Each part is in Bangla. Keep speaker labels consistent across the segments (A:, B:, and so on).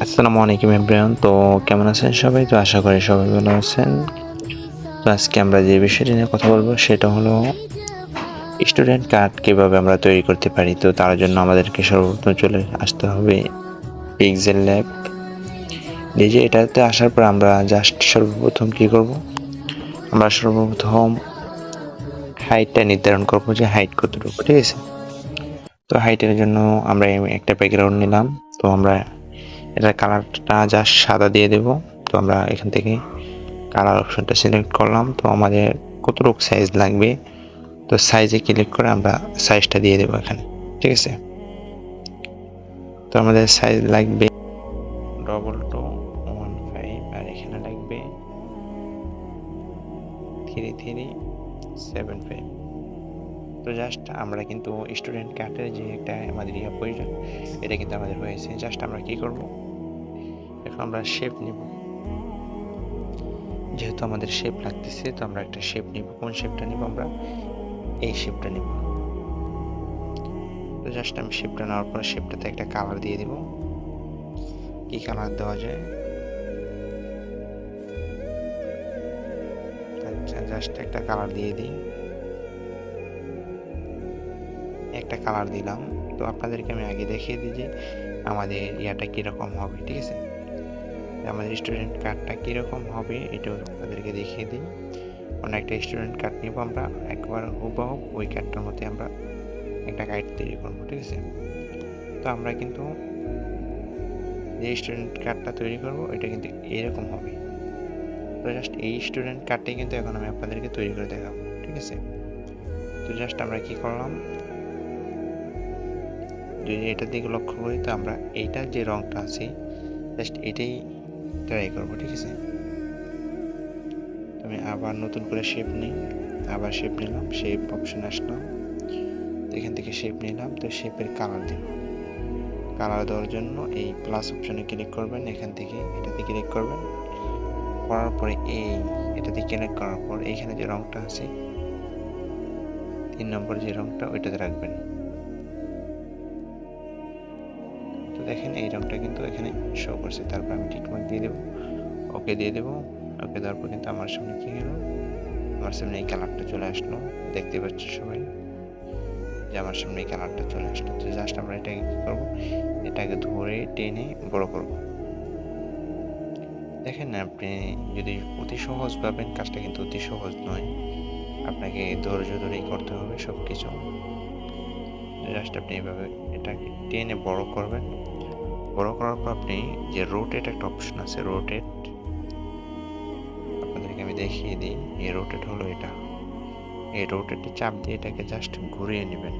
A: আসসালামু আলাইকুম এভরিওয়ান। তো কেমন আছেন সবাই? তো আশা করি সবাই ভালো আছেন। তো আজকে আমরা যে বিষয়টি নিয়ে কথা বলবো সেটা হলো স্টুডেন্ট কার্ড কিভাবে আমরা তৈরি করতে পারি। তো তার জন্য আমাদেরকে সর্বপ্রথম চলে আসতে হবে পিক্সেল ল্যাব। এই যে এটাতে আসার পর আমরা জাস্ট সর্বপ্রথম কি করব, আমরা সর্বপ্রথম হাইটটা নির্ধারণ করব যে হাইট কতটুকু, ঠিক আছে? তো হাইটের জন্য আমরা একটা ব্যাকগ্রাউন্ড নিলাম। তো আমরা এটার কালারটা জাস্ট সাদা দিয়ে দেব। তো আমরা এখান থেকে কালার অপশনটা সিলেক্ট করলাম। তো আমাদের কতটুকু সাইজ লাগবে, তো সাইজে ক্লিক করে আমরা সাইজটা দিয়ে দেবো এখানে, ঠিক আছে? তো আমাদের সাইজ লাগবে 2215 আর এখানে লাগবে 3375। তো জাস্ট আমরা কিন্তু স্টুডেন্ট কার্ডের যে একটা আমাদের প্রয়োজন, এটা কিন্তু আমাদের হয়েছে। জাস্ট আমরা কি করব, এখন আমরা শেপ নিব। যেহেতু আমাদের শেপ লাগতেছে, তো আমরা একটা শেপ নিব। কোন শেপটা নিব? আমরা এই শেপটা নিব। তো জাস্ট আমি শেপটা নেওয়ার পর শেপটাতে একটা কালার দিয়ে দিব। কি কালার দেওয়া যায়? আচ্ছা, জাস্ট একটা কালার দিয়ে দিই। একটা কালার দিলাম। তো আপনাদেরকে আমি আগে দেখিয়ে দিই যে আমাদের ইয়াটা কিরকম হবে, ঠিক আছে? আমাদের স্টুডেন্ট কার্ডটা কিরকম হবে এটাও আপনাদেরকে দেখিয়ে দিই। অন্য একটা স্টুডেন্ট কার্ড নিব আমরা, একবার হুবহু ওই কার্ডটার মধ্যে আমরা একটা গাইড তৈরি করবো, ঠিক আছে? তো আমরা কিন্তু যে স্টুডেন্ট কার্ডটা তৈরি করব এটা কিন্তু এরকম হবে। তো জাস্ট এই স্টুডেন্ট কার্ডটাই কিন্তু এখন আমি আপনাদেরকে তৈরি করে দেখাবো, ঠিক আছে? তো জাস্ট আমরা কি করলাম, যদি এটার দিকে লক্ষ্য করি, তো আমরা এইটার যে রংটা আছে জাস্ট এটাই ট্রাই করব, ঠিক আছে? আমি আবার নতুন করে শেপ নিই, আবার শেপ নিলাম, শেপ অপশনে আসলাম, এখান থেকে শেপ নিলাম। তো শেপের কালার দেব। কালার দেওয়ার জন্য এই প্লাস অপশনে ক্লিক করবেন, এখান থেকে এটাতে ক্লিক করবেন, করার পরে এটাতে ক্লিক করার পর এইখানে যে রংটা আছে 3 নম্বর যে রংটা ওইটাতে রাখবেন। তো দেখেন এই রংটা কিন্তু এখানে শো করছে। তারপর আমি টিকমার্ক দিয়ে দেবো, ওকে দিয়ে দেবো। ওকে দেওয়ার পর কিন্তু আমার সামনে কি হলো, আমার সামনে এই কালারটা চলে আসলো। দেখতে পাচ্ছি সবাই যে আমার সামনে এই কালারটা চলে আসলো। তো জাস্ট আমরা এটাকে কি করবো, এটাকে ধরে টেনে বড় করব। দেখেন না, আপনি যদি অতি সহজ ভাবেন, কাজটা কিন্তু অতি সহজ নয়। আপনাকে ধৈর্য ধরেই করতে হবে সবকিছু। জাস্ট আপনি এইভাবে এটাকে টেনে বড় করবেন। বড় করার পর আপনি যে রোটেট একটা অপশন আছে, রোটেট, আপনাদেরকে আমি দেখিয়ে দিই। এই রোটেট হলো এটা। এই রোটেটে চাপ দিয়ে এটাকে জাস্ট ঘুরিয়ে নেবেন।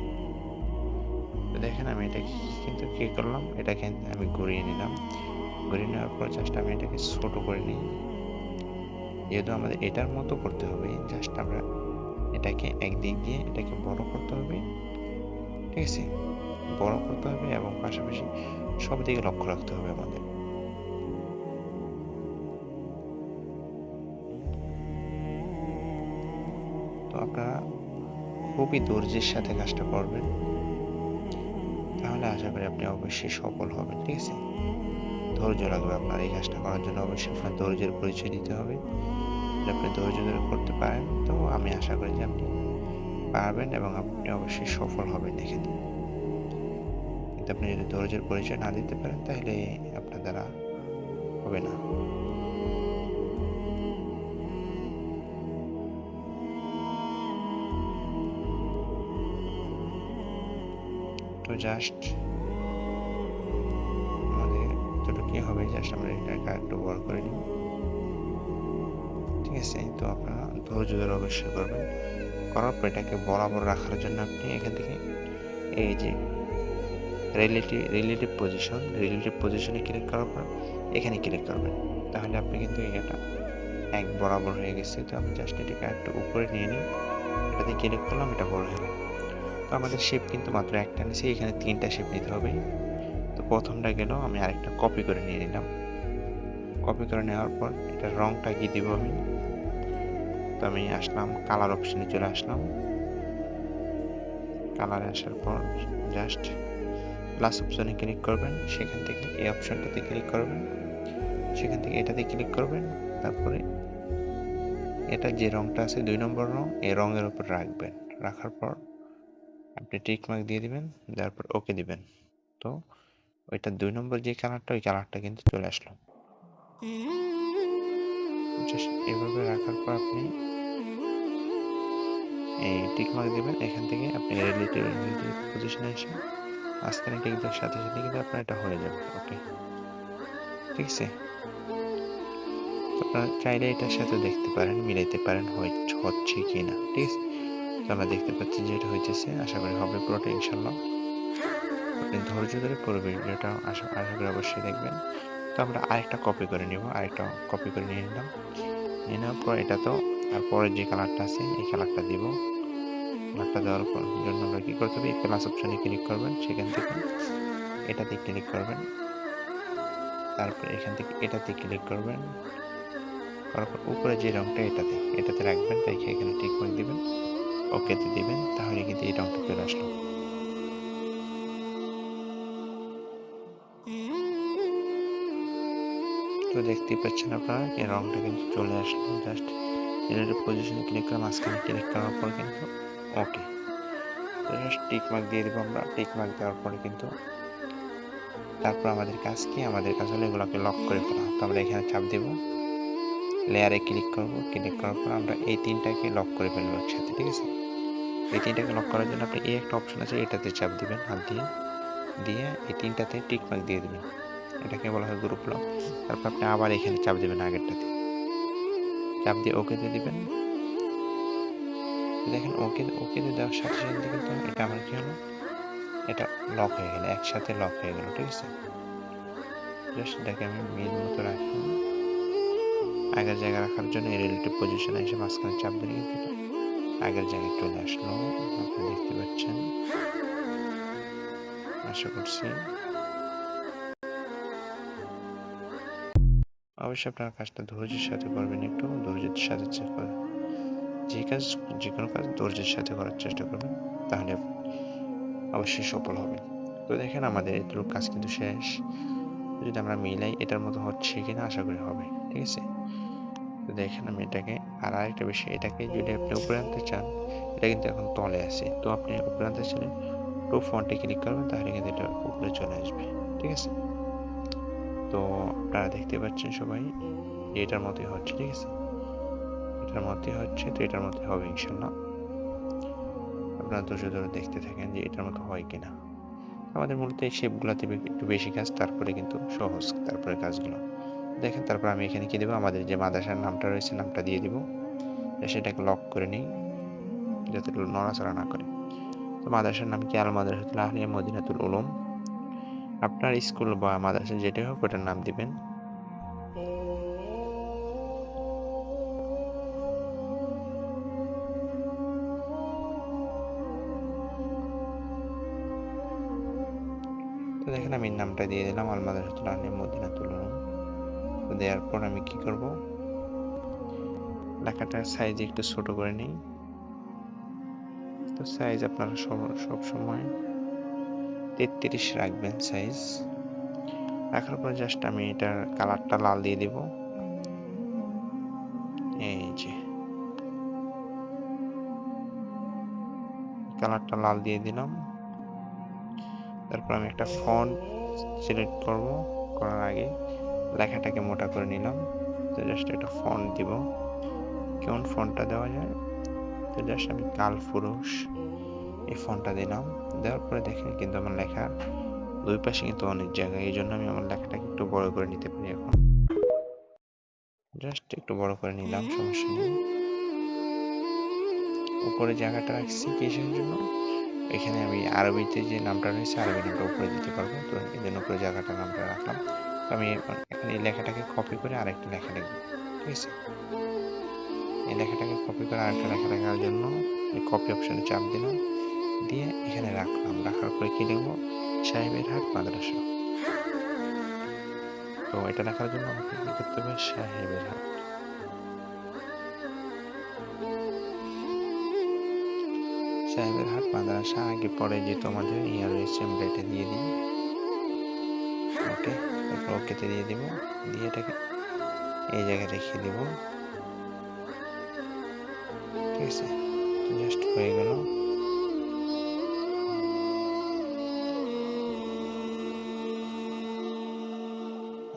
A: তো দেখেন আমি এটাকে কিন্তু কি করলাম, এটাকে আমি ঘুরিয়ে নিলাম। ঘুরিয়ে নেওয়ার পর জাস্ট আমি এটাকে ছোট করে নিই। যেহেতু আমাদের এটার মতো করতে হবে, জাস্ট আমরা এটাকে একদিক দিয়ে এটাকে বড় করতে হবে, ঠিক আছে? বড় করতে হবে এবং পাশাপাশি সব দিকে লক্ষ্য রাখতে হবে আমাদের। তো আপনারা খুবই ধৈর্যের সাথে কাজটা করবেন, তাহলে আশা করি আপনি অবশ্যই সফল হবেন, ঠিক আছে? ধৈর্য লাগবে আপনার এই কাজটা করার জন্য। অবশ্যই আপনার ধৈর্যের পরিচয় দিতে হবে। যদি আপনি ধৈর্য ধরে করতে পারেন, তো আমি আশা করি যে আপনি পারবেন এবং আপনি অবশ্যই সফল হবেন এখানে। কিন্তু আপনি যদি ধৈর্যের পরিচয় না দিতে পারেন, তাহলে আপনার দ্বারা হবে না। তো জাস্ট আমাদের এতটুকু কি হবে, জাস্ট আমরা এটাকে একটু বড় করে নিই, ঠিক আছে? তো আপনারা ধৈর্য ধরে অবশ্যই করবেন। করার পর এটাকে বরাবর রাখার জন্য আপনি এখান থেকে এই যে রিলেটিভ পজিশনে ক্লিক করার পর এখানে ক্লিক করবেন। তাহলে আপনি কিন্তু এটা এক বরাবর হয়ে গেছে। তো আমি জাস্ট এটাকে একটু উপরে নিয়ে নিই, এটাতে ক্লিক করলাম, এটা বড় হলো। তো আমাদের শেপ কিন্তু মাত্র একটা নিয়েছি, এখানে 3টা শেপ নিতে হবে। তো প্রথমটা গেল, আমি আরেকটা কপি করে নিয়ে নিলাম। কপি করে নেওয়ার পর এটার রংটা কি দিব আমি, তো আমি আসলাম কালার অপশনে চলে আসলাম। কালারে আসার পর জাস্ট প্লাস অপশনে ক্লিক করবেন, সেখান থেকে এই অপশনটাতে ক্লিক করবেন, সেখান থেকে এটাতে ক্লিক করবেন, তারপরে এটা যে রংটা আছে 2 নম্বর রং, এই রঙের উপর রাখবেন। রাখার পর আপনি টিক মার্ক দিয়ে দিবেন, দেওয়ার পর ওকে দিবেন। তো ওইটা 2 নম্বর যে কালারটা, ওই কালারটা কিন্তু চলে আসলো। জাস্ট এভাবে রাখার পর আপনি এই টিক মার্ক দিবেন। এখান থেকে আপনি রিলেটিভ পজিশনে এসে মাঝখানে টিক দেওয়ার সাথে সাথে কিন্তু আপনার এটা হয়ে যাবে। ওকে, ঠিক আছে। আপনারা চাইলে এটার সাথে দেখতে পারেন, মিলাইতে পারেন হচ্ছে কি না, ঠিক আছে। তো আমরা দেখতে পাচ্ছি যে এটা হইতেছে, আশা করি হবে পুরোটা ইনশাল্লাহ। আপনি ধৈর্য ধরে পুরো ভিডিওটা আশা করি অবশ্যই দেখবেন। তো আমরা আরেকটা কপি করে নিব, আরেকটা কপি করে নিয়ে নিলাম। নিয়ে নেওয়ার পর এটা তো তারপরে যে কালারটা আছে এই কালারটা দিব। কালারটা দেওয়ার জন্য আমরা কি করতে হবে, প্লাস অপশনে ক্লিক করবেন, সেখান থেকে এটাতে ক্লিক করবেন, তারপর এখান থেকে এটাতে ক্লিক করবেন, করার পর উপরে যে রংটা এটাতে রাখবেন, রেখে এখানে টিক মার্ক দিবেন, ওকেতে দিবেন, তাহলে কিন্তু এই রংটা চলে আসলো। তো দেখতেই পাচ্ছেন আপনারা এই রংটা কিন্তু চলে আসলো। জাস্ট রিলেটিভ পজিশনে ক্লিক করে মাঝখানে ক্লিক করার পর কিন্তু ওকে, তো জাস্ট টিক মার্ক দিয়ে দেবো আমরা। টিক মার্ক দেওয়ার পরে কিন্তু তারপর আমাদের কাজ কি, আমাদের কাজ হলো এগুলোকে লক করে ফেলা। তো আমরা এখানে চাপ দেব, লেয়ারে ক্লিক করব, ক্লিক করার পর আমরা এই তিনটাকে লক করে ফেলবো একসাথে, ঠিক আছে। এই তিনটাকে লক করার জন্য আপনি এই একটা অপশন আছে, এটাতে চাপ দিবেন হাত দিয়ে এই তিনটাতে টিক মার্ক দিয়ে দিবেন। এটাকে বলা হয় গ্রুপ লক। তারপর আপনি আবার এখানে চাপ দিবেন, আগেরটাতে চাপ দিয়ে ওকে দিয়ে দিবেন। দেখেন ওকে দেওয়ার সাথে সাথে কিন্তু এটা আমার কি হলো, এটা লক হয়ে গেল, একসাথে লক হয়ে গেল, ঠিক আছে। জাস্ট এটাকে আমি মিল মতো রাখি, আগের জায়গায় রাখার জন্য এই রিলেটিভ পজিশনে এসে মাঝখানে চাপ দিলে কিন্তু এটা আগের জায়গায় চলে আসলো। আপনি দেখতে পাচ্ছেন, আশা করছি। অবশ্যই আপনার কাজটা ধৈর্যের সাথে করবেন, একটু ধৈর্যের সাথে যে কোনো কাজ ধৈর্যের সাথে করার চেষ্টা করবেন, তাহলে অবশ্যই সফল হবেন। তো দেখেন আমাদের এটুকু কাজ কিন্তু শেষ। যদি আমরা মিলাই এটার মতো হচ্ছে কিনা, আশা করি হবে, ঠিক আছে। তো দেখেন আমি এটাকে আরেকটা বিষয়, এটাকে যদি আপনি উপরে আনতে চান, এটা কিন্তু এখন তলে আছে, তো আপনি উপরে আনতে চাইলে টু ফন্টে ক্লিক করবেন, তাহলে কিন্তু এটা উপরে চলে আসবে, ঠিক আছে। তো আপনারা দেখতে পাচ্ছেন সবাই এটার মতোই হচ্ছে, ঠিক আছে। এটার মতোই হচ্ছে, তো এটার মতোই হবে ইনশাল্লাহ। আপনারা ধৈর্য ধরে দেখতে থাকেন যে এটার মতো হয় কিনা। আমাদের মূলত এই শেপগুলোতে একটু বেশি কাজ, তারপরে কিন্তু সহজ, তারপরে কাজগুলো দেখেন। তারপর আমি এখানে কি দেবো, আমাদের যে মাদ্রাসার নামটা রয়েছে নামটা দিয়ে দিব, সেটাকে লক করে নিই যাতে নড়াচড়া না করে। তো মাদ্রাসার নাম কি, আল মাদ্রাসাতুল আহলিয়া মদিনাতুল উলুম। আপনার স্কুল বা মাদ্রাসা যেটাই হোক ওটার নাম দিবেন। তো দেখেন আমি নামটা দিয়ে দিলাম, আল মাদ্রাসাতুল আহলিয়া মদিনাতুল উলুম। তো দেওয়ার পর আমি কি করব, লেখাটার সাইজ একটু ছোট করে নিই। তো সাইজ আপনারা সব সময় 33 রাখবেন সাইজ। রাখার পর জাস্ট আমি এটার কালারটা লাল দিয়ে দিব, এই যে কালারটা লাল দিয়ে দিলাম। তারপর আমি একটা ফন্ট সিলেক্ট করব, করার আগে লেখাটাকে মোটা করে নিলাম। তো জাস্ট একটা ফন্ট দিব, কেমন ফন্টটা দেওয়া যায়, তো জাস্ট আমি কালফুরুষ এই ফন্টটা দিলাম। দেওয়ার পরে দেখেন কিন্তু আমার লেখা দুই পাশে কিন্তু অনেক জায়গা, এই জন্য আমি আমার লেখাটাকে একটু বড় করে নিতে পারি। এখন জাস্ট একটু বড় করে নিলাম, সমস্যা নেই। উপরে জায়গাটা রাখছি কিসের জন্য, এখানে আমি আরবিতে যে নামটা রয়েছে আরবি নামটা উপরে দিতে পারবো, তো এই জন্য উপরে জায়গাটা নামটা রাখলাম। তো আমি এখন এই লেখাটাকে কপি করে আরেকটা লেখা লিখবো, ঠিক আছে। এই লেখাটাকে কপি করে আরেকটা লেখা লেখার জন্য এই কপি অপশনে চাপ দিলাম, দিয়ে এখানে রাখলাম। রাখার পরে কি লিখবো, সাহেবের হাট মাদ্রাসা। তো এটা লেখার জন্য আমাকে কি করতে হবে, সাহেবের হাট। সাহেবের হাট মাদ্রাসা আগে পরে যে তোমাদের ইয়ার রয়েছে আমরা এটা দিয়ে দিই। ওকে, তারপর ওকেতে দিয়ে দিব, দিয়ে এটাকে এই জায়গায় রেখে দিব। ঠিক আছে, জাস্ট হয়ে গেল।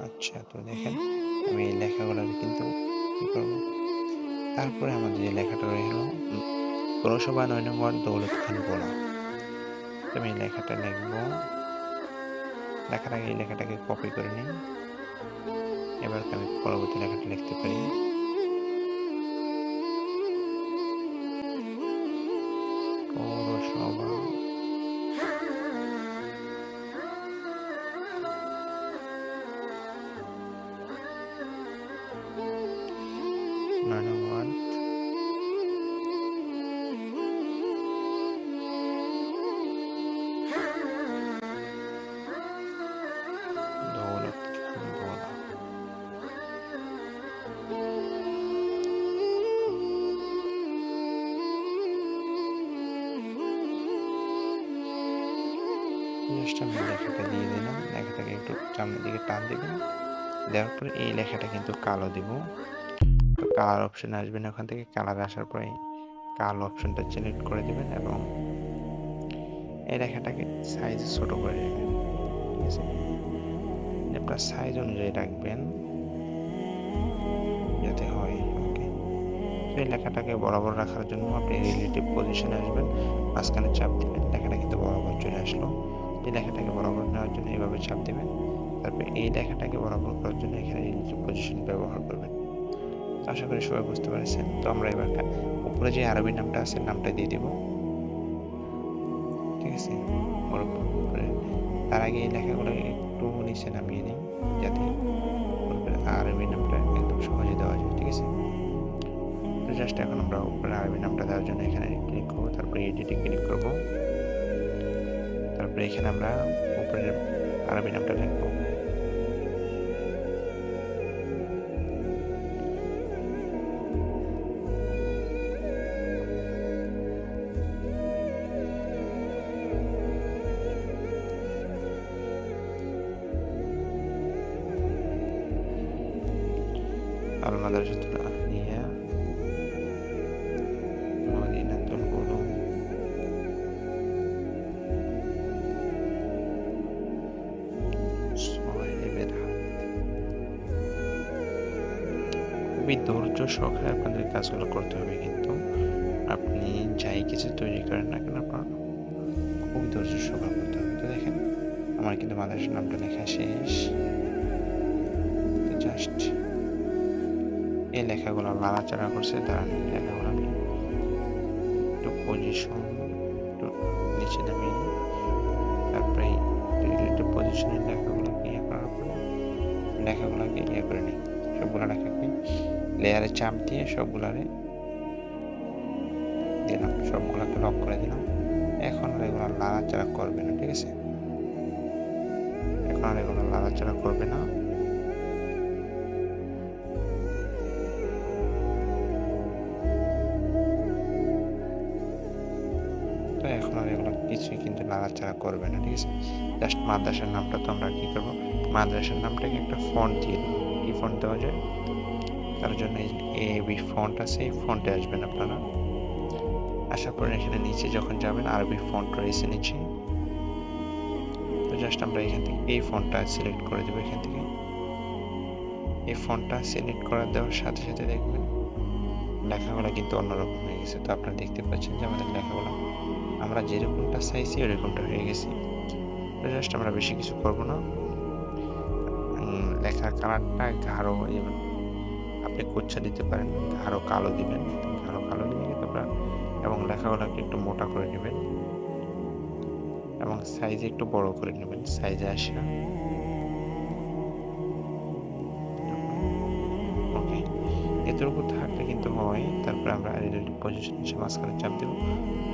A: আচ্ছা, তো দেখেন আমি এই লেখাগুলো কিন্তু কি করব, তারপরে আমাদের যে লেখাটা রইল পৌরসভা ৯ নং ওয়ার্ড দৌলত খান ভোলা, আমি এই লেখাটা লিখব। লেখার আগে এই লেখাটাকে কপি করে নিই, এবার আমি পরবর্তী লেখাটা লিখতে পারি। পৌরসভা ৯ নং ওয়ার্ড দৌলত খান ভোলা। জাস্ট আমি লেখাটা দিয়ে দিলাম, লেখাটাকে একটু সামনের দিকে টান দিবেন, দেওয়ার পরে এই লেখাটা কিন্তু কালো দিব। তো কালার অপশন আসবেন, ওখান থেকে কালার আসার পরে কালো অপশনটা সিলেক্ট করে দিবেন এবং এই লেখাটাকে সাইজ ছোট করে নেবেন। ঠিক আছে, আপনার সাইজ অনুযায়ী রাখবেন যাতে হয়। ওকে, এই লেখাটাকে বরাবর রাখার জন্য আপনি রিলেটিভ পজিশনে আসবেন, মাঝখানে চাপ দিবেন, লেখাটা কিন্তু বরাবর চলে আসলো। এই লেখাটাকে বরাবর নেওয়ার জন্য এইভাবে চাপ দিবেন, তারপরে এই লেখাটাকে বরাবর করার জন্য এখানে রিলেটিভ পজিশন ব্যবহার করবেন। আশা করি সবাই বুঝতে পারছেন। তো আমরা এবার উপরে যে আরবি নামটা আছে নামটা দিয়ে দিব। ঠিক আছে, উপরে তার আগে এই লেখাগুলো একটু নিচে নামিয়ে নিই যাতে আরবি নামটা একদম সহজে দেওয়া যায়। ঠিক আছে, তো জাস্ট এখন আমরা উপরে আরবি নামটা দেওয়ার জন্য এখানে ক্লিক করবো, তারপরে এডিটে ক্লিক করব, তারপরে এখানে আমরা উপরের আরবি নামটা লিখবো। আল মাদ্রাসাতুল আহলিয়া মদিনাতুল উলুম সাহেবের হাট। খুবই ধৈর্য সহকারে আপনাদের কাজগুলো করতে হবে, কিন্তু আপনি যাই কিছু তৈরি করেন না কেন আপনার খুবই ধৈর্য সহকারে করতে হবে। তো দেখেন আমার কিন্তু মাদ্রাসার নামটা লেখা শেষ। জাস্ট এই লেখাগুলো নাড়াচাড়া করছে, দাঁড়ান লেখাগুলো আমি একটু পজিশন একটু নিচে নামিয়ে নিই, তারপরে রিলেটিভ পজিশনের লেখাগুলোকে ইয়ে করার পরে লেখাগুলোকে ইয়ে করে নিই, সবগুলো লেখাকে লেয়ারে চাপ দিয়ে সবগুলারে দিলাম, সবগুলোকে লক করে দিলাম। এখন আর এগুলো নাড়াচাড়া করবে না। ঠিক আছে, এখন আর এগুলো নাড়াচাড়া করবে না। তো এখন আর এগুলো কিছুই কিন্তু নাড়াচাড়া করবে না। ঠিক আছে, জাস্ট মাদ্রাসার নামটা তো আমরা কি করবো, মাদ্রাসার নামটাকে একটা ফন্ট দিয়ে দেবো। কি ফন্ট দেওয়া যায়, তার জন্য এই ফন্ট আছে, এই ফন্টে আসবেন আপনারা। আসার পরে এখানে নিচে যখন যাবেন আরবি ফন্ট রয়েছে নিচে, তো জাস্ট আমরা এখান থেকে এই ফন্টটা সিলেক্ট করে দেবো। এখান থেকে এই ফন্টটা সিলেক্ট করে দেওয়ার সাথে সাথে দেখবেন লেখাগুলো কিন্তু অন্যরকম হয়ে গেছে। তো আপনারা দেখতে পাচ্ছেন যে আমাদের লেখাগুলো আমরা যেরকমটা চাইছি ওরকমটা হয়ে গেছে। তো জাস্ট আমরা বেশি কিছু করব না, লেখার কালারটা গাঢ় আপনি কুচ্ছা দিতে পারেন, গাঢ় কালো দিবেন, গাঢ় কালো দিলে কিন্তু আপনার এবং লেখাগুলোকে একটু মোটা করে নেবেন এবং সাইজে একটু বড় করে নেবেন, সাইজে আসে। ওকে, এতটুকু থাকলে কিন্তু হয়। তারপরে আমরা রিলেটিভ পজিশন এসে মাঝখানে চাপ দেবো,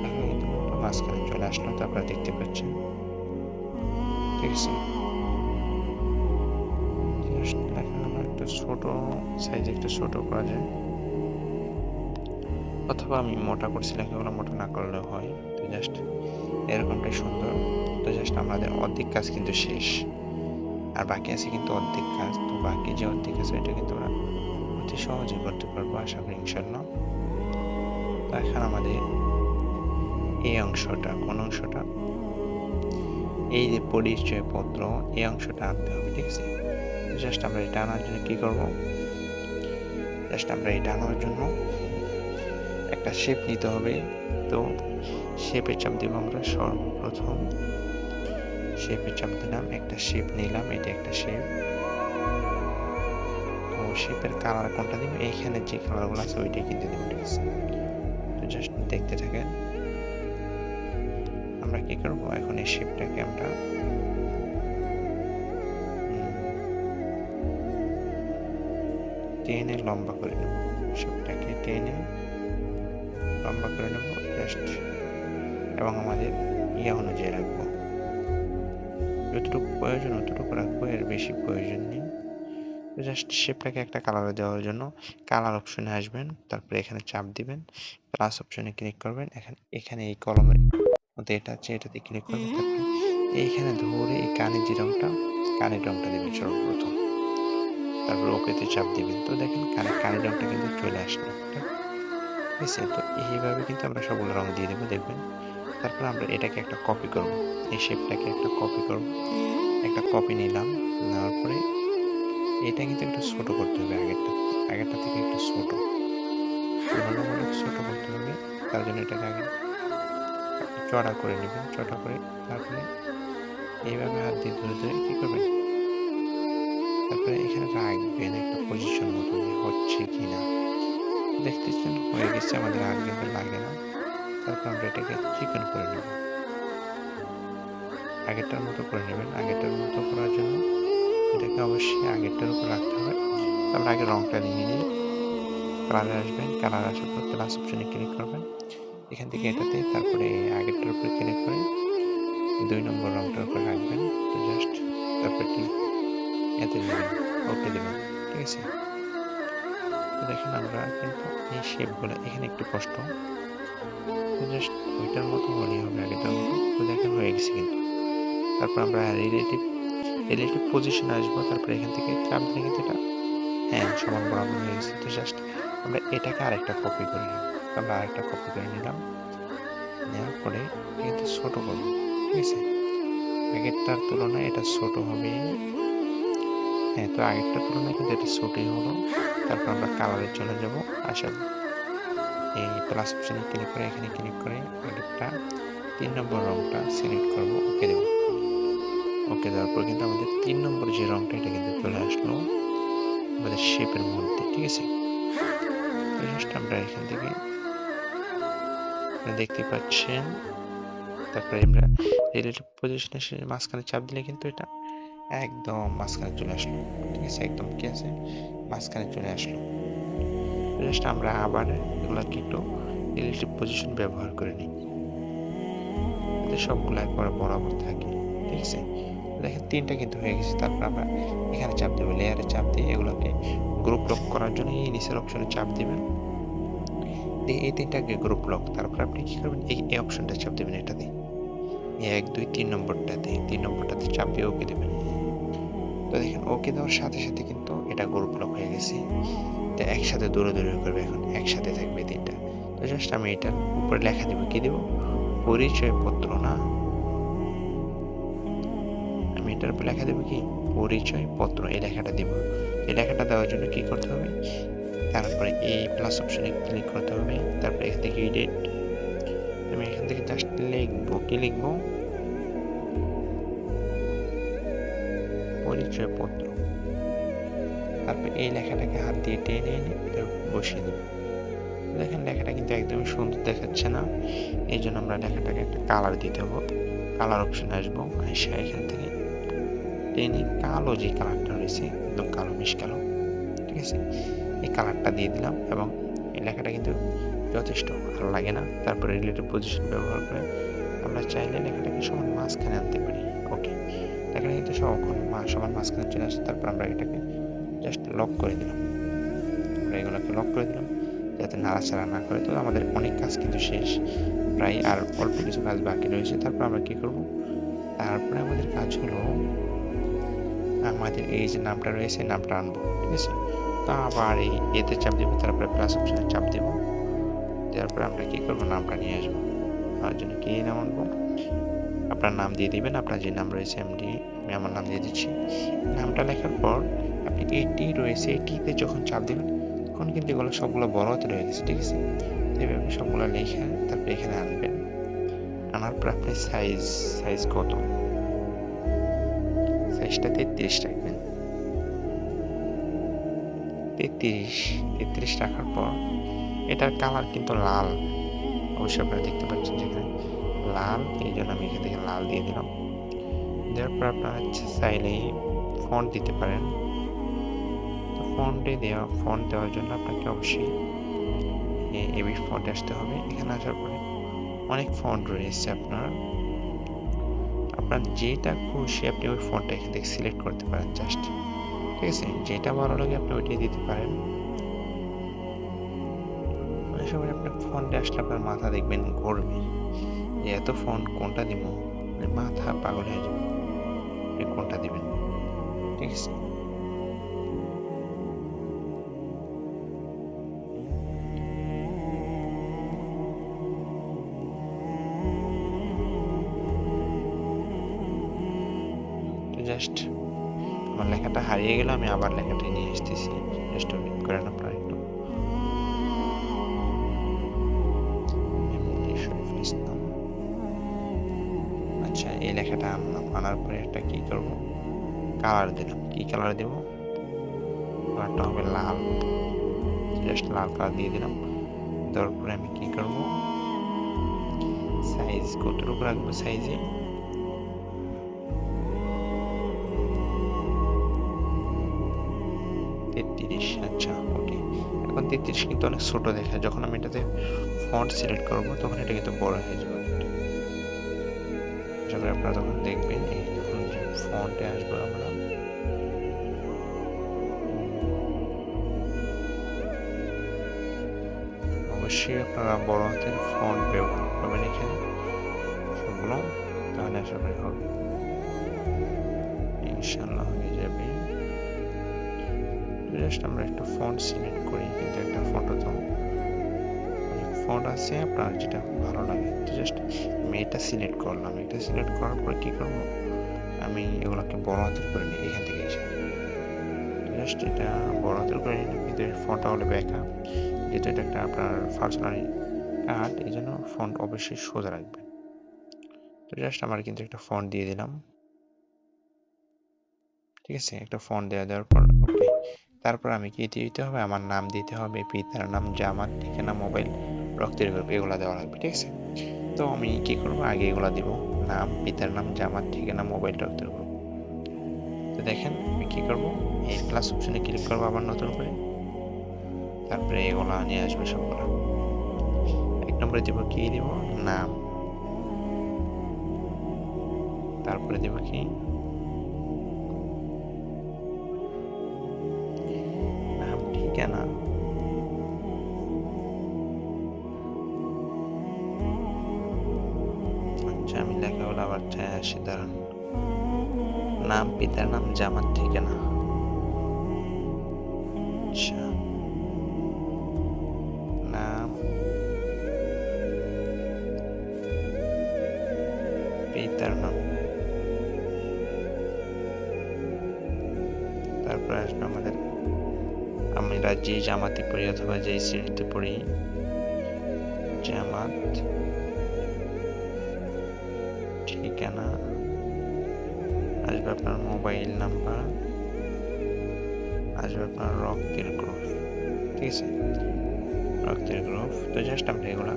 A: লেখা কিন্তু মাঝখানে চলে আসলো। তো আপনারা দেখতে পাচ্ছেন। ঠিক আছে, লেখা আমরা একটু ছোট সাইজে একটু ছোট করা যায়, অথবা আমি মোটা করছি, লেখাগুলো মোটা না করলেও হয়। তো জাস্ট এরকমটাই সুন্দর। তো জাস্ট আমাদের অর্ধেক কাজ কিন্তু শেষ, আর বাকি আছে কিন্তু অর্ধেক কাজ। তো বাকি যে অর্ধেক আছে এটা কিন্তু আমরা অতি সহজে করতে পারবো আশা করি ইনশাল্লাহ। তো এখন আমাদের এই অংশটা, কোন অংশটা, এই যে পরিচয়পত্র, এই অংশটা আনতে হবে, ঠিক আছে। জাস্ট আমরা এটা আনার জন্য কি করব, জাস্ট আমরা এটা আনার জন্য একটা শেপ নিতে হবে। তো শেপের চাপ দিব আমরা সর্বপ্রথম, শেপের চাপ দিলাম, একটা শেপ নিলাম, এটা একটা শেপ। তো শেপের কালার কোনটা দিব, এইখানে যে কালারগুলো আছে ওইটাই কিন্তু দিব, ঠিক আছে। তো জাস্ট দেখতে থাকেন। আমরা কি করব, এখন এই শেপটাকে আমরা টেনে লম্বা করে নেব, শেপটাকে টেনে লম্বা করে নেব জাস্ট, এবং আমাদের ইয়া অনুযায়ী রাখবো, যতটুকু প্রয়োজন অতটুকু রাখবো, এর বেশি প্রয়োজন নেই। জাস্ট শেপটাকে একটা কালার দেওয়ার জন্য কালার অপশনে আসবেন, তারপরে এখানে চাপ দিবেন, প্লাস অপশনে ক্লিক করবেন, এখানে এই কলমের মধ্যে এটা আছে, এটাতে ক্লিক করবেন, তারপরে এইখানে ধরে এই কানের যে রংটা, কানের রংটা দিবেন সর্বপ্রথম, তারপর ওকেতে চাপ দিবেন। তো দেখেন কানের রংটা কিন্তু চলে আসলো, ঠিক আছে। তো এইভাবে কিন্তু আমরা সবগুলো রং দিয়ে দেবো, দেখবেন। তারপর আমরা এটাকে একটা কপি করব, এই শেপটাকে একটা কপি করব, একটা কপি নিলাম, নেওয়ার পরে এটা কিন্তু একটু ছোট করতে হবে, আগেরটা থেকে একটু ছোট, তুলনামূলক ছোট করতে হবে। তার জন্য এটাকে আগে চড়া করে নেবেন, চড়া করে তারপরে এইভাবে হাত দিয়ে ধরে ধরে কি করবেন, তারপরে এখানে রাখবেন একটা পজিশন মতো, যে হচ্ছে কিনা দেখতেছেন, হয়ে গেছে আমাদের, আর কিন্তু লাগে না। তারপর আমরা এটাকে চিকন করে নেব, আগেরটার মতো করে নেবেন। আগেরটার মতো করার জন্য এটাকে অবশ্যই আগেরটার উপর রাখতে হবে। তারপর আগে রংটা নিয়ে নিয়ে কালারে আসবেন, কালার আসার পর প্লাস অপশনে ক্লিক করবেন, এখান থেকে এটাতে, তারপরে আগেরটার উপরে ক্লিক করে 2 নম্বর রংটার উপর রাখবেন। তো জাস্ট তারপর কি এতে দেবেন, ওকে দেবেন, ঠিক আছে। তো দেখেন আমরা কিন্তু এই শেপগুলো এখানে একটু কষ্ট, তো জাস্ট ওইটার মতো হলেই হবে, আগেরটার মতো। তো দেখেন হয়ে গেছে কিন্তু। তারপর আমরা রিলেটিভ পজিশনে আসবো, তারপরে এখান থেকে চাপ দিলে কিন্তু এটা হ্যাঁ সমান বরাবর হয়ে গেছে। তো জাস্ট আমরা এটাকে আরেকটা কপি করে নিব, আমরা আরেকটা কপি করে নিলাম, নেওয়ার পরে কিন্তু ছোট করবো, ঠিক আছে। আগেরটার তুলনায় এটা ছোট হবে, হ্যাঁ। তো আগেরটার তুলনায় কিন্তু এটা ছোটই হলো। তারপর আমরা কালারে চলে যাব, আসলে এই প্লাস অপশনে ক্লিক করে এখানে ক্লিক করে আগেরটা 3 নম্বর রংটা সিলেক্ট করব, ওকে দেব। ওকে দেওয়ার পর কিন্তু আমাদের 3 নম্বর যে রংটা এটা কিন্তু চলে আসলো আমাদের শেপের মধ্যে, ঠিক আছে। জাস্ট আমরা এখান থেকে দেখতে পাচ্ছেন, তারপরে আমরা রিলেটিভ পজিশনে মাঝখানে চাপ দিলে কিন্তু এটা একদম মাঝখানে চলে আসলো, ঠিক আছে। একদম কি আছে, মাঝখানে চলে আসলো। জাস্ট আমরা আবার এগুলোকে একটু রিলেটিভ পজিশন ব্যবহার করে নিই, যাতে সবগুলো একবার বরাবর থাকে, ঠিক আছে। দেখেন 3টা কিন্তু হয়ে গেছে। তারপর আমরা এখানে চাপ দেবো, লেয়ারে চাপ দিয়ে এগুলোকে গ্রুপ লক করার জন্য এই নিচের অপশনে চাপ দিবেন, দিয়ে এই 3টাকে গ্রুপ লক। তারপর আপনি কি করবেন, এই অপশনটা চাপ দেবেন, এটাতে 1 2 3 নম্বরটাতে, 3 নম্বরটাতে চাপ দিয়ে ওকে দেবেন। তো দেখেন ওকে দেওয়ার সাথে সাথে কিন্তু এটা গ্রুপ লক হয়ে গেছে। তো একসাথে দূরে দূরে করবে, এখন একসাথে থাকবে 3টা। তো জাস্ট আমি এটার উপরে লেখা দেব, কি দেব, পরিচয়পত্র, না আমি এটার উপর লেখা দেব কি, পরিচয়পত্র, এই লেখাটা দেব। এই লেখাটা দেওয়ার জন্য কি করতে হবে, তারপরে এই প্লাস অপশনে ক্লিক করতে হবে, তারপরে এখান থেকে এডিট, আমি এখান থেকে জাস্ট লিখবো, কি লিখবো, পরিচয়পত্র। তারপর এই লেখাটাকে হাত দিয়ে টেনে এনে এটা বসিয়ে দেবো। দেখেন লেখাটা কিন্তু একদমই সুন্দর দেখাচ্ছে না, এই জন্য আমরা লেখাটাকে একটা কালার দিতে হবে। কালার অপশনে আসবো, এসে এখান থেকে টেনে কালো যে কালারটা রয়েছে, একদম কালো, মিশ কালো, ঠিক আছে, এই কালারটা দিয়ে দিলাম। এবং এই লেখাটা কিন্তু যথেষ্ট ভালো লাগে না। তারপরে রিলেটিভ পজিশন ব্যবহার করে আমরা চাইলে লেখাটাকে সমান মাঝখানে আনতে পারি, ওকে। লেখাটা কিন্তু সমান মাঝখানে চলে আসে। তারপর আমরা এটাকে জাস্ট লক করে দিলাম, আমরা এগুলোকে লক করে দিলাম যাতে নাড়াচাড়া না করে। তো আমাদের অনেক কাজ কিন্তু শেষ। প্রায় আর অল্প কিছু কাজ বাকি রয়েছে। তারপর আমরা কি করব, তারপরে আমাদের কাজ হলো আমাদের এই যে নামটা রয়েছে নামটা আনবো, ঠিক আছে। তো আবার এই এতে চাপ দিব, তারপরে প্লাস অপশনে চাপ দিব, তারপরে আমরা কি করব, নামটা নিয়ে আসবো। তার জন্য কি নাম আনবো, আপনার নাম দিয়ে দিবেন, আপনার যে নাম রয়েছে এমডি, আমি আমার নাম দিয়ে দিচ্ছি। নামটা লেখার পর আপনি এটি রয়েছে, এটিতে যখন চাপ দিবেন তখন কিন্তু এগুলো সবগুলো বড় হাতে রয়ে গেছে, ঠিক আছে। এইভাবে সবগুলো লেখা তারপরে এখানে আনবেন। আনার পর আপনি সাইজ কত, সাইজটা 33 রাখবেন। 33 রাখার পর এটার কালার কিন্তু লাল, অবশ্যই আপনারা দেখতে পাচ্ছেন যেখানে লাল, এই জন্য আমি এখান থেকে লাল দিয়ে দিলাম। দেওয়ার পর আপনারা চাইলেই ফন্ট দিতে পারেন। তো ফন্ট দেওয়ার জন্য আপনাকে অবশ্যই এবি ফন্টে আসতে হবে। এখানে আসার পরে অনেক ফন্ট রয়েছে, আপনার যেটা খুশি আপনি ওই ফন্টটা এখান থেকে সিলেক্ট করতে পারেন জাস্ট, ঠিক আছে। যেটা ভালো লাগে আপনি ওইটাই দিতে পারেন। অনেক সময় আপনার ফন্টে আসলে আপনার মাথা দেখবেন ঘুরবে যে এত ফন্ট কোনটা দিব, মাথা পাগল হয়ে যাবে, আপনি কোনটা দিবেন, ঠিক আছে। জাস্ট আমার লেখাটা হারিয়ে গেল, আমি আবার লেখাটা নিয়ে আসতেছি, জাস্ট ওয়েট করেন আপনারা একটু। আচ্ছা, এই লেখাটা আনলাম, আনার পরে একটা কি করব, কালার দিলাম। কি কালার দেব, কালারটা হবে লাল, জাস্ট লাল কালার দিয়ে দিলাম। দেওয়ার পরে আমি কি করব, সাইজ কতটুকু রাখবো, সাইজে 33। আচ্ছা ওকে, এখন 33 কিন্তু অনেক ছোট দেখায়, যখন আমি এটাতে ফন্ট সিলেক্ট করব তখন এটা কিন্তু বড় হয়ে যাবে। আশা আপনারা তখন দেখবেন, এই যখন ফন্টে আসবো আমরা, অবশ্যই আপনারা বড় হাতের ফন্ট ব্যবহার করবেন এখানে সবগুলো, তাহলে আশা করি হবে, ইনশাআল্লাহ হয়ে যাবে। জাস্ট আমরা একটা ফন্ট সিলেক্ট করি, কিন্তু একটা ফন্ট তো অনেক ফন্ট আছে, আপনার যেটা ভালো লাগে। তো জাস্ট আমি এটা সিলেক্ট করলাম, এটা সিলেক্ট করার পরে কি করব, আমি এগুলোকে বড় হাতের করে নিই এখান থেকে এসে, জাস্ট এটা বড় হাতের করে নিলাম। কিন্তু এই ফন্টটা হলে ব্যাকা, যেহেতু এটা একটা আপনার পার্সোনাল কার্ড, এই জন্য ফন্ট অবশ্যই সোজা রাখবেন। তো জাস্ট আমার কিন্তু একটা ফন্ট দিয়ে দিলাম, ঠিক আছে। একটা ফন্ট দেওয়ার পর ওকে, তারপর আমি কি দিতে হবে, আমার নাম দিতে হবে, পিতার নাম, জামাত, ঠিকানা, মোবাইল, রক্তের গ্রুপ, এগুলো দেওয়া লাগবে, ঠিক আছে। তো আমি কি করব, আগে এগুলো দিব, নাম, পিতার নাম, জামাত, ঠিকানা, মোবাইল, রক্তের গ্রুপ। তো দেখেন আমি কি করব, এই প্লাস অপশনে ক্লিক করবো আবার নতুন করে, তারপরে এগুলো নিয়ে আসবে সবগুলো। 1 নম্বরে দিব কি, দিব নাম, তারপরে দিব কি নাম, ঠিকানা, আচ্ছা আমি লেখাগুলো আবার চাই আসি, দাঁড়ান। নাম, পিতার নাম, জামাত, ঠিকানা, আচ্ছা নাম, পিতার নাম, তারপরে আসবে আমাদের, আমরা যে জামাতে পড়ি অথবা যে শ্রেণীতে পড়ি, জামাত, ঠিকানা, আসবে আপনার মোবাইল নাম্বার, আসবে আপনার রক্তের গ্রুপ, ঠিক আছে, রক্তের গ্রুপ। তো জাস্ট আমরা এগুলা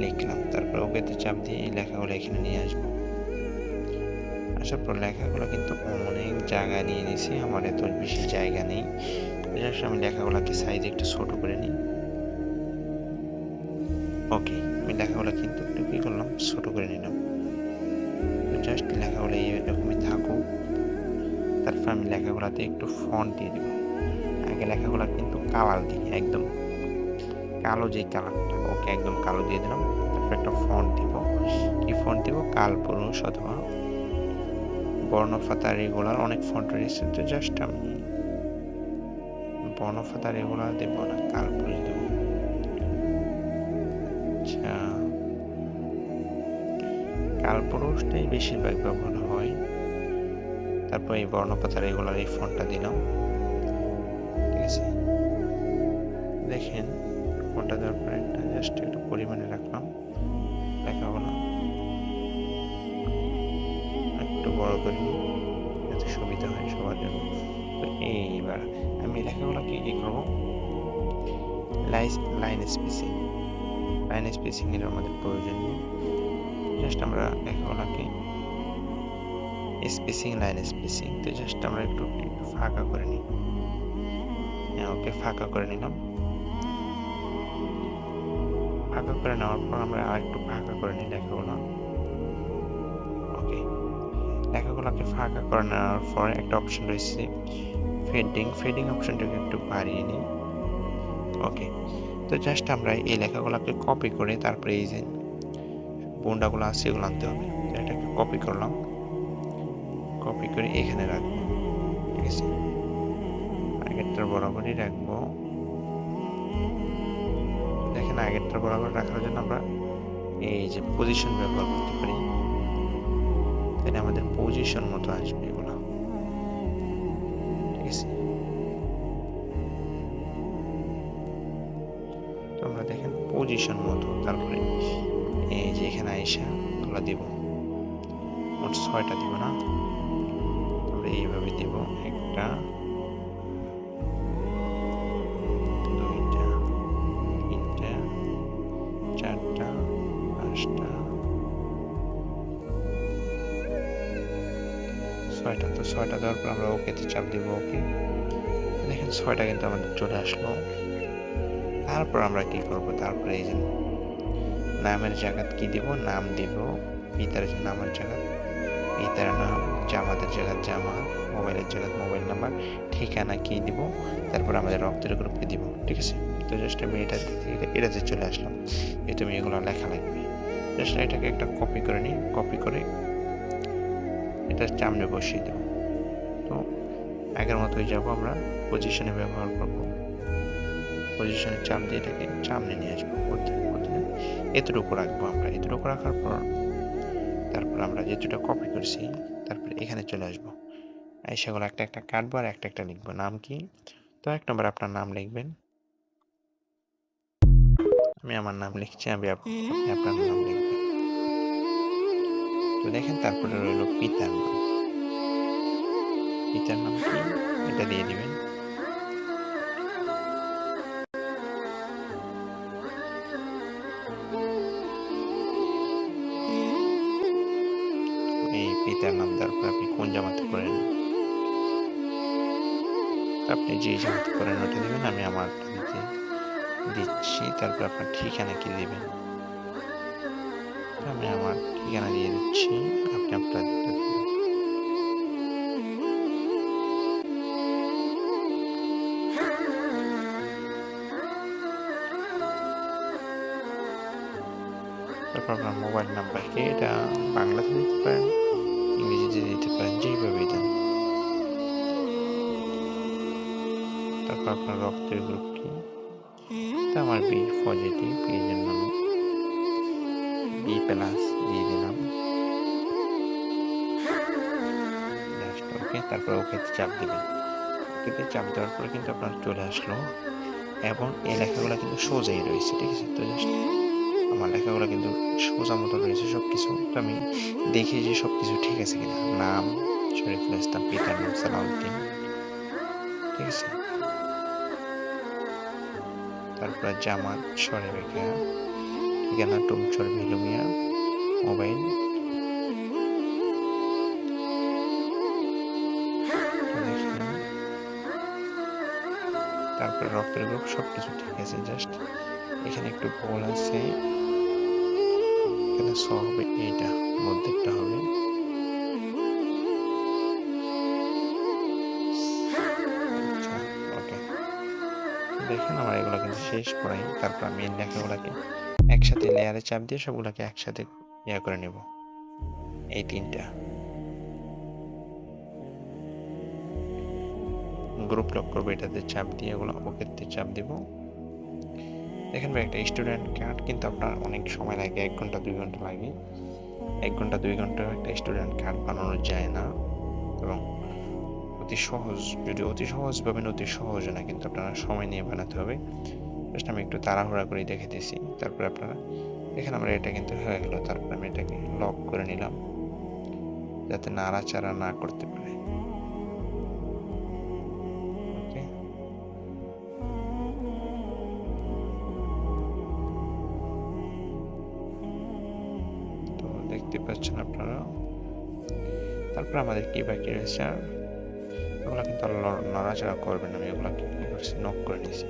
A: লিখলাম, তারপর ওকেতে চাপ দিয়ে এই লেখাগুলো এখানে নিয়ে আসবো। আসার পর লেখাগুলো কিন্তু অনেক জায়গা নিয়ে নিছি, আমার এত বেশি জায়গা নেই, জাস্ট আমি লেখাগুলোকে সাইজ একটু ছোট করে নিই। ওকে, আমি লেখাগুলো কিন্তু একটু কি করলাম, ছোট করে নিলাম। জাস্ট লেখাগুলো এইরকমই থাকুক। তারপর আমি লেখাগুলোতে একটু ফন্ট দিয়ে দিব। আগে লেখাগুলো কিন্তু কালার দিই, একদম কালো, যে কালারটা, ওকে একদম কালো দিয়ে দিলাম। তারপর একটা ফন্ট দিব। কি ফন্ট দিব? কালপুরুষ অথবা বর্ণফাতা রেগুলার, অনেক ফন্ট রয়েছে, তো জাস্ট আমি বর্ণফাতা রেগুলার দেব না, কালপুরুষ দেব। আচ্ছা, কালপুরুষটাই বেশিরভাগ ব্যবহার হয়। তারপর এই বর্ণপাতা রেগুলার এই ফন্টটা দিলাম, ঠিক আছে। দেখেন ফন্টটা দেওয়ার পরে একটা জাস্ট একটু পরিমাণে রাখলাম, লেখাগুলো একটু বড় করে নিই যাতে সুবিধা হয় সবার জন্য। তো এইবার আমি লেখাগুলোকে কি করবো, লাইন স্পেসিং এর আমাদের প্রয়োজন নেই। জাস্ট আমরা লেখাগুলোকে স্পেসিং, লাইন স্পেসিং, তো জাস্ট আমরা একটু ফাঁকা করে নিই। ওকে, ফাঁকা করে নিলাম। ফাঁকা করে নেওয়ার পর আমরা আর একটু ফাঁকা করে নিই লেখাগুলো। ওকে, লেখাগুলোকে ফাঁকা করে নেওয়ার পর একটা অপশন রয়েছে ফেডিং অপশনটাকে একটু বাড়িয়ে নিই। ওকে, তো জাস্ট আমরা এই লেখাগুলোকে কপি করে তারপরে এই যে বোন্ডাগুলো আছে এগুলো আনতে হবে। তো এটাকে কপি করলাম, কপি করে এখানে রাখবো, ঠিক আছে। আগেরটার বরাবরই রাখবো। দেখেন আগেরটার বরাবর রাখার জন্য আমরা এই যে পজিশন ব্যবহার করতে পারি, তাহলে আমাদের পজিশন মতো আসবে এগুলো, ঠিক আছে। তো আমরা দেখেন পজিশন মতো, তারপরে এই যে এখানে আইসা এগুলো দিব, মোট 6টা দিব না, আমরা এইভাবে দিব, 1টা 2টা 3টা 4টা 5টা 6টা। তো 6টা দেওয়ার পর আমরা ওকে তে চাপ দিব। ওকে, দেখেন 6টা কিন্তু আমাদের চলে আসলো। তারপর আমরা কি করব, তারপরে এই যে নামের জায়গা কি দিব, নাম দিব, পিতার নামের জায়গা পিতার নাম, জামাতের জায়গা জামাত, মোবাইলের জায়গা মোবাইল নাম্বার, ঠিকানা কি দিব, তারপর আমাদের রক্তের গ্রুপকে দিব, ঠিক আছে। তো জাস্ট আমি এটাতে চলে আসলাম। তুমি এগুলো লেখা লাগবে, জাস্ট এটাকে একটা কপি করে নিই, কপি করে এটা সামনে বসিয়ে দেব। তো আগের মতোই যাব, আমরা পজিশনে ব্যবহার করব, পজিশনে চাপ দিয়ে এটাকে সামনে নিয়ে আসবো, এতটুকু রাখবো আমরা। এতটুকু রাখার পর তারপর আমরা যেটা কপি করছি তারপর এখানে চলে আসবো, সেগুলো একটা একটা কাটবো আর একটা একটা লিখবো। নাম কি? তো 1 নম্বর আপনার নাম লিখবেন, আমি আমার নাম লিখছি, আপনি আপনার নাম লিখবেন। তো দেখেন তারপরে রইল পিতার নাম, পিতার নাম কি এটা দিয়ে দিবেন। এই পিতার নাম দেওয়ার পর আপনি কোন জামাতে পড়েন, আপনি যে জামাতে পড়েন ওটা দিবেন, আমি আমারটা দিচ্ছি। তারপর আপনার ঠিকানা কি দিবেন, আমি আমার ঠিকানা দিয়ে দিচ্ছি, আপনি আপনার দিবেন। তারপর আপনার মোবাইল নাম্বারকে এটা বাংলাতে দিতে পারেন, ইংরেজিতে দিতে পারেন, যেইভাবে দেন। তারপর আপনার রক্তের গ্রুপ কি, তা আমার বি পজিটিভ, এই জন্য আমি বি প্লাস দিয়ে দিলাম। ওকে, তারপর ওকে চাপ দিবেন। ওকে চাপ দেওয়ার পরে কিন্তু আপনার চলে আসলো, এবং এই লেখাগুলো কিন্তু সোজাই রয়েছে, ঠিক আছে। তো জাস্ট আমার লেখাগুলো কিন্তু সোজা মতো রয়েছে সবকিছু। তো আমি দেখি যে সবকিছু ঠিক আছে কিনা। নাম শরীফুল ইসলাম, পিতার নাম সালাউদ্দিন, ঠিক আছে। তারপর জামাত সরেবেখা, ঠিকানা টুমচর ভিলুমিয়া, মোবাইল, তারপরে রক্তের গ্রুপ, সবকিছু ঠিক আছে। জাস্ট এখানে একটু ভুল আছে, এখানে স হবে, এইটা মধ্যেরটা হবে। আচ্ছা, ওকে, দেখেন আমার এগুলো কিন্তু শেষ করাই। তারপর আমি এই লেখাগুলোকে একসাথে লেয়ারে চাপ দিয়ে সবগুলোকে একসাথে ইয়া করে নেব, এই 3টা গ্রুপ লক করবো, এটাতে চাপ দিয়ে এগুলো ওকেতে চাপ দিব। দেখেন ভাই, একটা স্টুডেন্ট কার্ড কিন্তু আপনার অনেক সময় লাগে, 1 ঘন্টা 2 ঘন্টা লাগে। 1 ঘন্টা 2 ঘন্টা একটা স্টুডেন্ট কার্ড বানানো যায় না, এবং অতি সহজ, যদি অতি সহজ ভাবেন অতি সহজ না, কিন্তু আপনারা সময় নিয়ে বানাতে হবে। জাস্ট আমি একটু তাড়াহুড়া করে দেখে দিয়েছি। তারপরে আপনারা দেখেন আমরা এটা কিন্তু হয়ে গেল। তারপর আমি এটাকে লক করে নিলাম যাতে নাড়াচাড়া না করতে পারে। ওকে, তো দেখতে পাচ্ছেন আপনারা। তারপর আমাদের কি বাকি রয়েছে, আর ওগুলো কিন্তু নড়াচড়া করবেন। আমি ওগুলো কি করছি, নক করে নিয়েছি।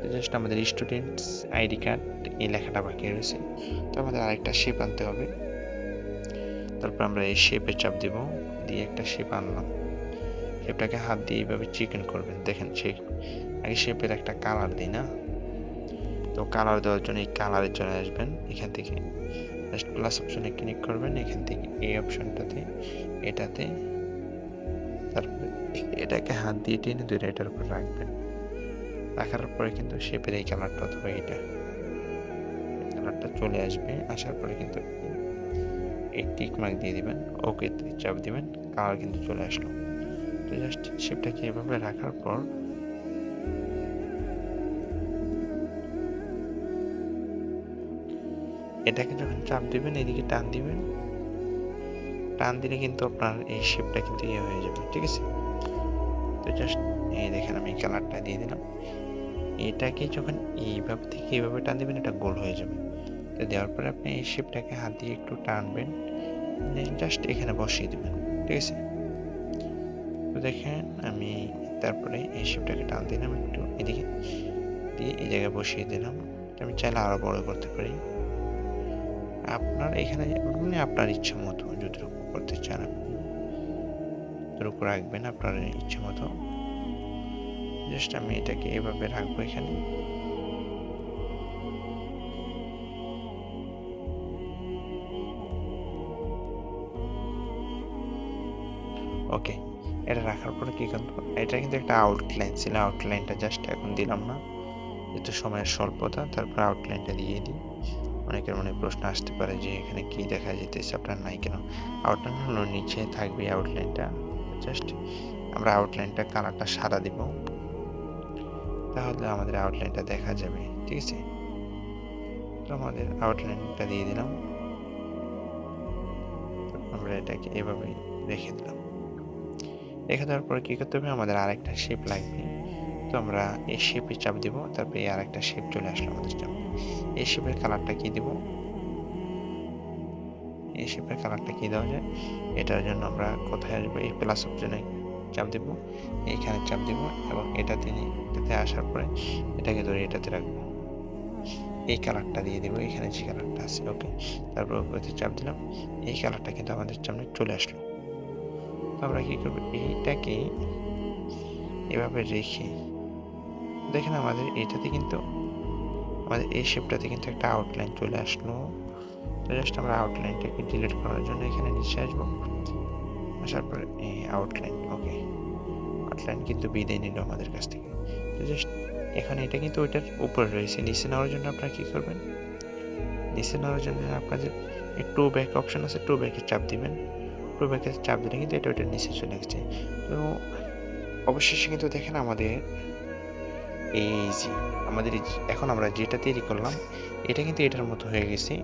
A: তো জাস্ট আমাদের স্টুডেন্টস আইডি কার্ড এই লেখাটা বাকি রয়েছে। তো আমাদের আরেকটা শেপ আনতে হবে। তারপর আমরা এই শেপে চাপ দিব, দিয়ে একটা শেপ আনলাম। শেপটাকে হাত দিয়ে এইভাবে চিকেন করবেন। দেখেন শেপ, আগে শেপের একটা কালার দিই না, তো কালার দেওয়ার জন্য এই কালারে চলে আসবেন। এখান থেকে জাস্ট প্লাস অপশনে ক্লিক করবেন, এখান থেকে এই অপশনটাতে, এটাতে, তারপরে এটাকে হাত দিয়ে টেনে ধরে এটার উপর রাখবেন। রাখার পরে কিন্তু শেপের এই কালারটা অথবা এটা কালারটা চলে আসবে। আসার পরে কিন্তু এই টিক মার্ক দিয়ে দিবেন, ওকে চাপ দিবেন, কালার কিন্তু চলে আসলো। তো জাস্ট শেপটাকে এভাবে রাখার পর এটাকে যখন চাপ দিবেন, এদিকে টান দিবেন, টান দিলে কিন্তু আপনার এই শেপটা কিন্তু ইয়ে হয়ে যাবে, ঠিক আছে। তো জাস্ট এই দেখেন আমি কালারটা দিয়ে দিলাম। এটাকে যখন এইভাবে থেকে এইভাবে টান দিবেন, এটা গোল হয়ে যাবে। তো দেওয়ার পরে আপনি এই শেপটাকে হাত দিয়ে একটু টানবেন, জাস্ট এখানে বসিয়ে দিবেন, ঠিক আছে। তো দেখেন আমি তারপরে এই শেপটাকে টান দিলাম একটু এদিকে দিয়ে এই জায়গায় বসিয়ে দিলাম। আমি চাইলে আরো বড় করতে পারি। আপনার এখানে মানে আপনার ইচ্ছা মতো যতটুকু করতে চান আপনি ততটুকু রাখবেন আপনার ইচ্ছা মতো। জাস্ট আমি এটাকে এভাবে রাখবো এখানে। ওকে, এটা রাখার পরে কি করবো, এটা কিন্তু একটা আউটলাইন ছিল, আউটলাইনটা জাস্ট এখন দিলাম না, যেহেতু সময়ের স্বল্পতা। তারপর আউটলাইনটা দিয়ে দিই। অনেকের মনে প্রশ্ন আসতে পারে যে এখানে কি দেখা যেতেছে, আপনার নাই কেন? আউটলাইন হলো নিচে থাকবে আউটলাইনটা। জাস্ট আমরা আউটলাইনটা কালারটা সাদা দিব, তাহলে আমাদের আউটলাইনটা দেখা যাবে, ঠিক আছে। তো আমাদের আউটলাইনটা দিয়ে দিলাম, আমরা এটাকে এভাবে রেখে দিলাম। রেখে দেওয়ার পরে কি করতে হবে, আমাদের আরেকটা শেপ লাগবে। তো আমরা এই শেপে চাপ দিব, তারপরে এই আরেকটা শেপ চলে আসলো আমাদের সামনে। এই শেপের কালারটা কি দিব, এই শেপের কালারটা কি দেওয়া যায়, এটার জন্য আমরা কোথায় আসবো, এই প্লাস অপশনে চাপ দিব, এইখানে চাপ দিব, এবং এটাতে আসার পরে এটাকে ধরে এটাতে রাখবো, এই কালারটা দিয়ে দিব এখানে যে কালারটা আছে। ওকে, তারপর উপরে চাপ দিলাম, এই কালারটা কিন্তু আমাদের সামনে চলে আসলো। তো আমরা কি করবো, এইটাকে এভাবে রেখে দেখেন আমাদের এটাতে কিন্তু আমাদের এই শেপটাতে কিন্তু একটা আউটলাইন চলে আসলো। তো জাস্ট আমরা আউটলাইনটাকে ডিলিট করার জন্য এখানে নিচে আসবো, আসার পরে এই আউটলাইন, ওকে, আউটলাইন কিন্তু বিদায় নিল আমাদের কাছ থেকে। তো জাস্ট এখানে এটা কিন্তু ওইটার উপরে রয়েছে, নিচে নেওয়ার জন্য আপনারা কি করবেন, নিচে নেওয়ার জন্য আপনাদের টু ব্যাক অপশন আছে, টু ব্যাকে চাপ দিবেন। টু ব্যাকে চাপ দিলে কিন্তু এটা ওইটার নিচে চলে গেছে। তো অবশেষে কিন্তু দেখেন আমাদের এই যে আমাদের এখন আমরা যেটা তৈরি করলাম এটা কিন্তু এটার মতো হয়ে গেছে।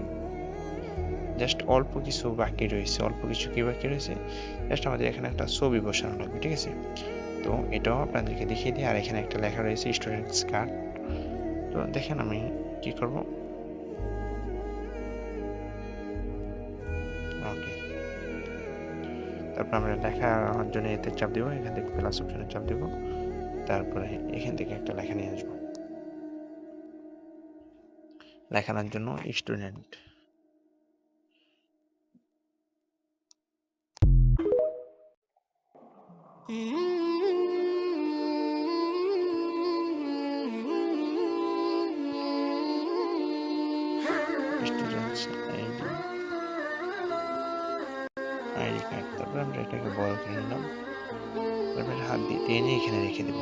A: জাস্ট অল্প কিছু বাকি রয়েছে, অল্প কিছু কি বাকি রয়েছে, জাস্ট আমাদের এখানে একটা ছবি বসানো লাগবে, ঠিক আছে। তো এটাও আপনাদেরকে দেখিয়ে দিই। আর এখানে একটা লেখা রয়েছে স্টুডেন্টস কার্ড। তো দেখেন আমি কি করব, ওকে, তারপর আমরা লেখার জন্য এতে চাপ দিব, এখান থেকে প্লাস অপশনে চাপ দিব, তারপরে এখান থেকে একটা লেখা নিয়ে আসবো, লেখানোর জন্য স্টুডেন্ট। তারপর আমরা এটাকে বড় করে নিলাম, তারপর হাত দিয়ে টেনে এখানে রেখে দেব।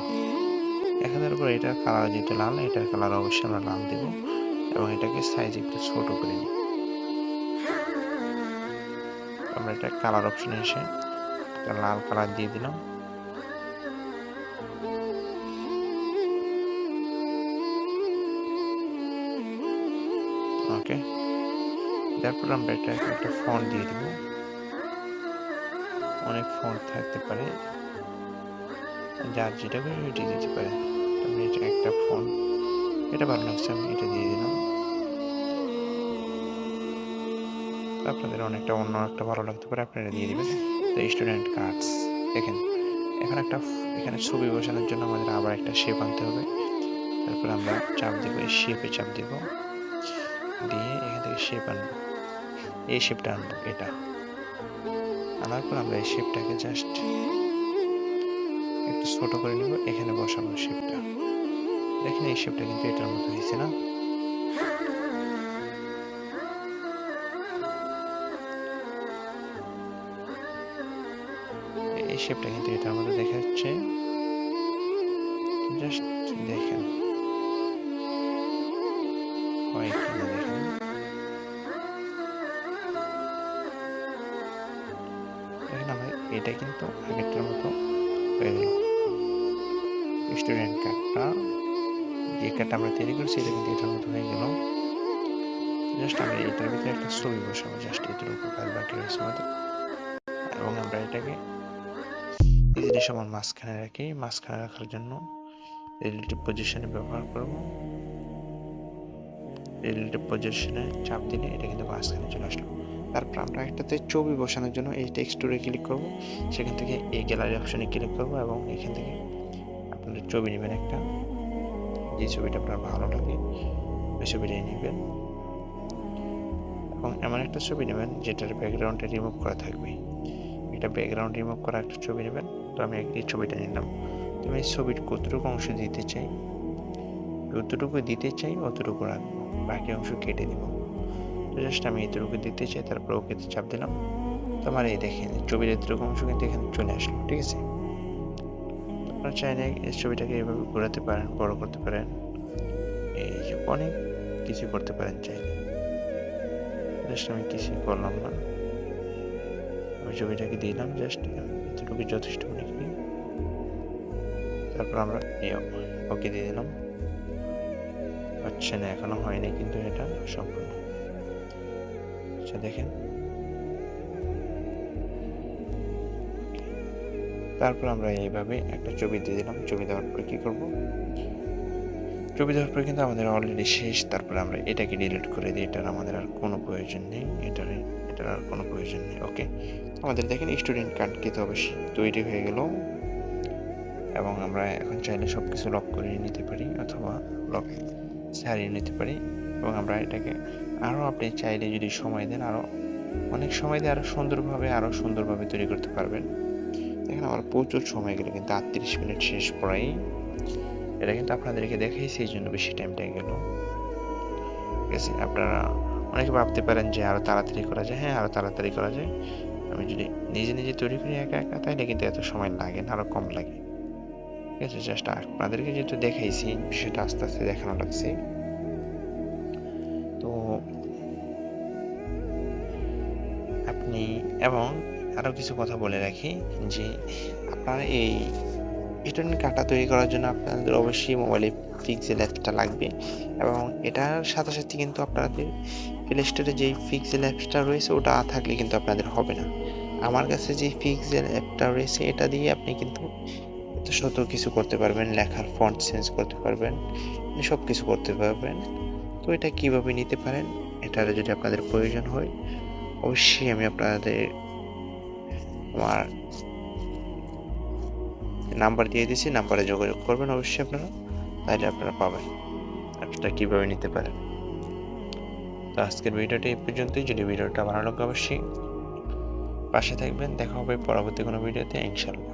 A: এখানে তারপর এটার কালার যেহেতু লাল, এটার কালার অবশ্যই আমরা লাল দেব এবং এটাকে সাইজ একটু ছোট করে নিই। আমরা এটা কালার অপশনে এসে একটা লাল কালার দিয়ে দিলাম। ওকে, তারপর আমরা এটা একটা ফন্ট দিয়ে দিব। অনেক ফন্ট থাকতে পারে, যার যেটা করে ওইটা দিতে পারে। আমি এটা একটা ফন্ট, এটা ভালো লাগছে, আমি এটা দিয়ে দিলাম। আপনাদের অনেকটা অন্য একটা ভালো লাগতে পারে, আপনারা দিয়ে দিবেন। তো স্টুডেন্ট কার্ডস দেখেন, এখানে ছবি বসানোর জন্য আমাদের আবার একটা শেপ আনতে হবে। তারপর আমরা চাপ দিব, এই শেপে চাপ দিব, দিয়ে এখান থেকে শেপ আনবো, এই শেপটা আনবো, এটা আনার পর আমরা এই শেপটাকে জাস্ট একটু ছোট করে নেব, এখানে বসাবো শেপটা। দেখেন এই শেপটা কিন্তু এটার মতো হয়েছে না? এই শেপটা কিন্তু এটার মতো দেখা যাচ্ছে, জাস্ট দেখেন হয় কিনা দেখেন। দেখেন আমরা এটা কিন্তু আগেরটার মতো হয়ে গেল। স্টুডেন্ট কার্ডটা, যে কার্ডটা আমরা তৈরি করেছি এটা কিন্তু এটার মতো হয়ে গেল। জাস্ট আমরা এটার ভিতরে একটা ছবি বসাবো, জাস্ট এতটুকু কাজ বাকি রয়েছে আমাদের। এবং আমরা এটাকে ইজিলি সমান মাঝখানে রাখি। মাঝখানে রাখার জন্য রিলেটিভ পজিশনে ব্যবহার করব। রিলেটিভ পজিশনে চাপ দিলে এটা কিন্তু মাঝখানে চলে আসলো। তারপর আমরা একটাতে ছবি বসানোর জন্য এই টেক্সটুরে ক্লিক করব, সেখান থেকে এই গ্যালারি অপশনে ক্লিক করব এবং এখান থেকে আপনাদের ছবি নেবেন একটা, যে ছবিটা আপনার ভালো লাগে ওই ছবিটাই নেবেন এবং এমন একটা ছবি নেবেন যেটার ব্যাকগ্রাউন্ডটা রিমুভ করা থাকবে। এটা ব্যাকগ্রাউন্ড রিমুভ করা একটা ছবি নেবেন। তো আমি এই ছবিটা নিলাম। তো আমি ছবির কতটুকু অংশ দিতে চাই, যতটুকু দিতে চাই অতটুকু রাখবো, বাকি অংশ কেটে দিব। তো জাস্ট আমি এতটুকু দিতে চাই, তারপর ওকেতে চাপ দিলাম। তো আমার এই দেখেন ছবির এতটুকু অংশ কিন্তু এখানে চলে আসলো, ঠিক আছে? আপনারা চাইলে এই ছবিটাকে এভাবে ঘোরাতে পারেন, বড় করতে পারেন, এই যে অনেক কিছু করতে পারেন চাইলে। জাস্ট আমি কিছুই করলাম না, আমি ছবিটাকে দিলাম, জাস্ট এতটুকু যথেষ্ট মনে করি। তারপর আমরা ওকে দিয়ে দিলাম। হচ্ছে না, এখনো হয়নি কিন্তু এটা সম্পূর্ণ। আচ্ছা দেখেন, তারপর আমরা এইভাবে একটা ছবি দিয়ে দিলাম। ছবি দেওয়ার পরে কি করব, ছবি দেওয়ার পরে কিন্তু আমাদের অলরেডি শেষ। তারপরে আমরা এটাকে ডিলিট করে দিই, এটার আমাদের আর কোনো প্রয়োজন নেই, এটার আর কোনো প্রয়োজন নেই। ওকে, আমাদের দেখেন স্টুডেন্ট কার্ড কিন্তু অবশ্যই তৈরি হয়ে গেল এবং আমরা এখন চাইলে সবকিছু লক করে নিতে পারি অথবা লক ছাড়িয়ে নিতে পারি। এবং আমরা এটাকে আরো, আপনি চাইলে যদি সময় দেন, আরো অনেক সময় দিয়ে আরো সুন্দরভাবে তৈরি করতে পারবেন। দেখেন আমার প্রচুর সময় গেল, কিন্তু 38 মিনিট শেষ প্রায়। এটা কিন্তু আপনাদেরকে দেখাইছি, এই জন্য বেশি টাইমটা গেল, ঠিক আছে? আপনারা অনেকে ভাবতে পারেন যে আরো তাড়াতাড়ি করা যায়। হ্যাঁ, আরো তাড়াতাড়ি করা যায়। আমি যদি নিজে তৈরি করি একা একা, তাহলে কিন্তু এত সময় লাগে না, আরো কম লাগে, ঠিক আছে? জাস্ট আপনাদেরকে যেহেতু দেখাইছি, বিষয়টা আস্তে আস্তে দেখানো লাগছে। তো আপনি, এবং আরো কিছু কথা বলে রাখি যে আপনার এই স্টুডেন্ট কার্ডটা তৈরি করার জন্য আপনাদের অবশ্যই মোবাইলে পিক্সেল অ্যাপসটা লাগবে এবং এটার সাথে সাথে কিন্তু আপনাদের প্লে স্টোরে যেই পিক্সেল অ্যাপসটা রয়েছে ওটা থাকলে কিন্তু আপনাদের হবে না। আমার কাছে যে পিক্সেল অ্যাপটা রয়েছে এটা দিয়ে আপনি কিন্তু শত কিছু করতে পারবেন, লেখার ফন্ট চেঞ্জ করতে পারবেন, সব কিছু করতে পারবেন। তো এটা কিভাবে নিতে পারেন, এটার যদি আপনাদের প্রয়োজন হয় অবশ্যই আমি আপনাদের আমার নাম্বার দিয়ে দিয়েছি, নাম্বারে যোগাযোগ করবেন অবশ্যই আপনারা, তাহলে আপনারা পাবেন অ্যাপসটা কিভাবে নিতে পারেন। তো আজকের ভিডিওটা এই পর্যন্তই। যদি ভিডিওটা ভালো লাগে অবশ্যই পাশে থাকবেন। দেখা হবে পরবর্তী কোনো ভিডিওতে ইনশাআল্লাহ।